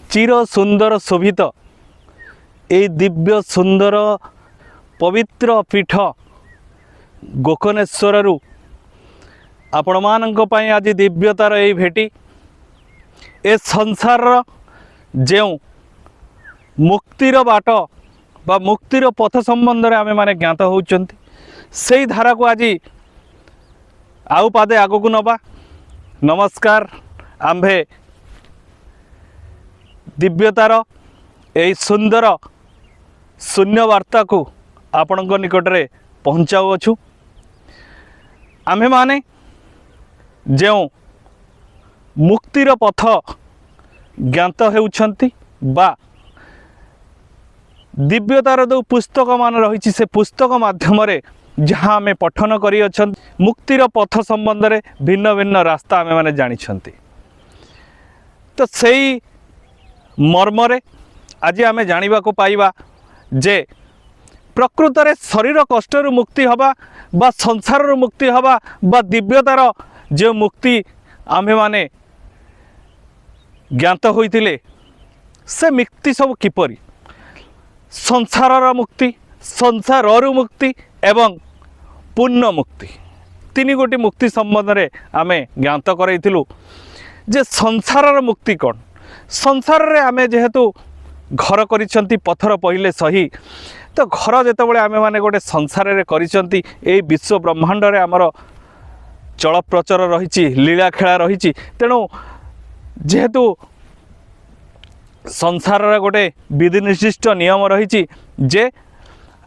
चिर सुंदर शोभित ए दिव्य सुंदर पवित्र पीठ गोकर्णेश्वर आपण मानक पई आज दिव्यतार ए भेटी ए संसार जो मुक्तिर बाट बा मुक्तिर पथ संबंध में आमे माने ज्ञात होउचंती से धारा को आज आउ पादे आगो को नबा। नमस्कार, आम्भे दिव्यतार ए सुंदर शून्य वार्ता को आपणक निकट में पहुँचाऊछु। आम्भे माने जो मुक्तिर पथ ज्ञात होउछंती बा दिव्यतार जो पुस्तक मान रही से पुस्तक माध्यम जहाँ आम पठन करी मुक्तिर पथ संबंध में भिन्न भिन्न रास्ता आम मैंने जानी। तो सही मर्मरे आज आम जाना पाइबा जे प्रकृत रे शरीर कष्टर मुक्ति हवा बा संसार मुक्ति हवा बा दिव्यतार जो मुक्ति आमे माने ज्ञात होइतिले से मुक्ति सब किपरि संसार मुक्ति, संसार मुक्ति एवं पुण्य मुक्ति तीन गोटी मुक्ति संबंध में आम ज्ञात कराइलु जे संसार मुक्ति कौन। संसार रे आमे जेहेतु घर करिसंती पत्थर पहिले सही तो घर जेतेबेले आमे माने गोटे संसार रे करिसंती ए विश्व ब्रह्मांड रे आमर चल प्रचर रही लीला खेला रही तेणु जेहेतु संसार गोटे विधि निर्दिष्ट नियम रही जे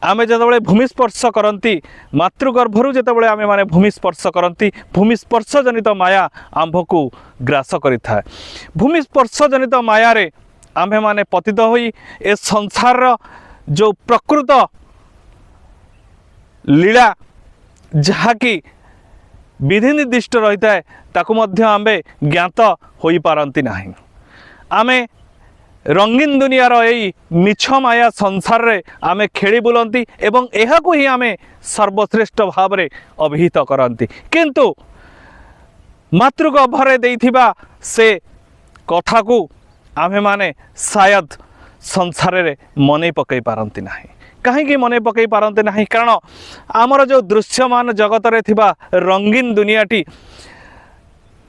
आमे जतबेले भूमिस्पर्श करती मातृगर्भरु जतबेले आमे माने भूमिस्पर्श करती भूमिस्पर्श जनित माया आंभ को ग्रास करिथा। भूमिस्पर्श जनित माया रे आमे माने पतित होई ए संसार जो प्रकृत लीला जहाँकि विधि निर्दिष्ट रही है ताकू मध्य आमे ज्ञात होई पारंती नाही। आमे रंगीन दुनियार यही मिछ माया संसार रे आमे खेली बुलंती एवं एहा को ही आमे सर्वश्रेष्ठ भाव रे अभिहित करंती किंतु मातृगर्भरे देइथिबा से कथा को आमे माने शायद संसार रे मने पकई पारंती नाही। कहीं मने पकई पारंती नाही कारण आमर जो दृश्यमान जगत रे थिबा रंगीन दुनियाटी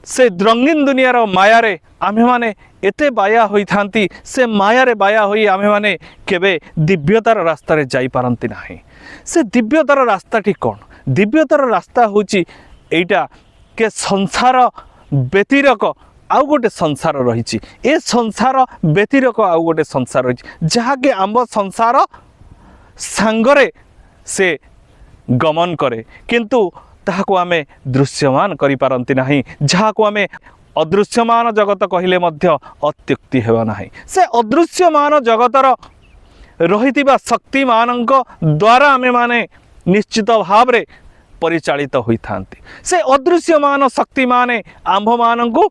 से रंगीन दुनियार माया रे आमे माने एते बाया होई थांती से माया रे बाया होई आमे माने केबे दिव्यतार रास्ता रे जाई पारंती नाही। से दिव्यतार रास्ता ठी कोन? दिव्यतार रास्ता होची एटा के संसार व्यतिरक आउ गोटे संसार रही ए संसार व्यतिरक आउ गोटे संसार रही जहाँ के आम संसार सांगरे से गमन करे किंतु ताहाको आमे दृश्यमान करि पारंती नाही। जहाँ को आमे अदृश्यमान जगत कहले मध्य अत्युक्ति हेबा नाही। से अदृश्यमान जगतर रहितिबा शक्ति मानक द्वारा आमे माने निश्चित भाव रे परिचालित होई थांती। से अदृश्यमान शक्ति माने आंभ मानकु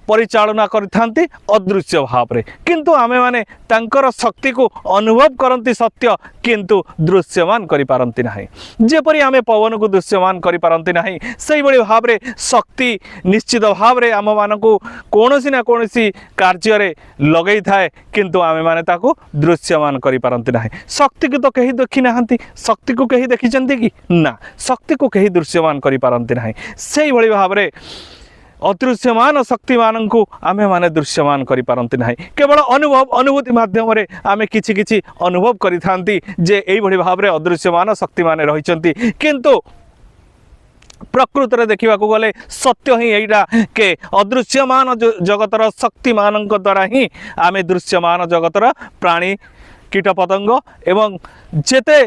परिचालना करिथांती अदृश्य भाव रे किंतु आमे माने तांकर शक्ति को अनुभव करंती सत्य किंतु दृश्यमान करि पारंती नाही। जेपरि आमे पवन को दृश्यमान करि पारंती नाही सेहि बळी भाव रे शक्ति निश्चित भाव रे आम मानकु कोनोसी ना कोनोसी कार्य रे लगै थाए किंतु आमे माने ताको दृश्यमान करि पारंती नाही। शक्ति को तो कहीं देखि नाहंती, शक्ति को कहीं देखिचंती कि ना, शक्ति को कहीं दृश्यमान करि पारंती नाही। सेहि बळी भाव रे अदृश्यमान शक्ति मानू आमे माने दृश्यमान करि पारंती नाही। केवल अनुभूति माध्यम रे आमे किछि किछि अनुभव करि थांती जे एई भଳି भाव रे अदृश्यमान शक्ति माने रहिचंती किंतु प्रकृत रे देखिबा को गले सत्य ही एइडा के अदृश्यमान जगतर शक्ति मानक द्वारा ही आमे दृश्यमान जगतर प्राणी कीट पतंग एवं जेते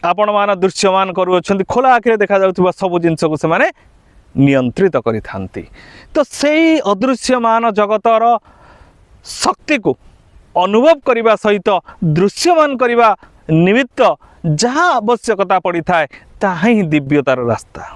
आपण मान दृश्यमान करू अछंती खोला आखिरे देखा जाउथबा सब जिंस को से माने नियंत्रित करि थांती। तो सेही अदृश्यमान जगतर शक्ति को अनुभव करिबा सहित दृश्यमान करिबा निमित्त जहाँ आवश्यकता पड़ी थाए ताहा ही दिव्यतार रास्ता।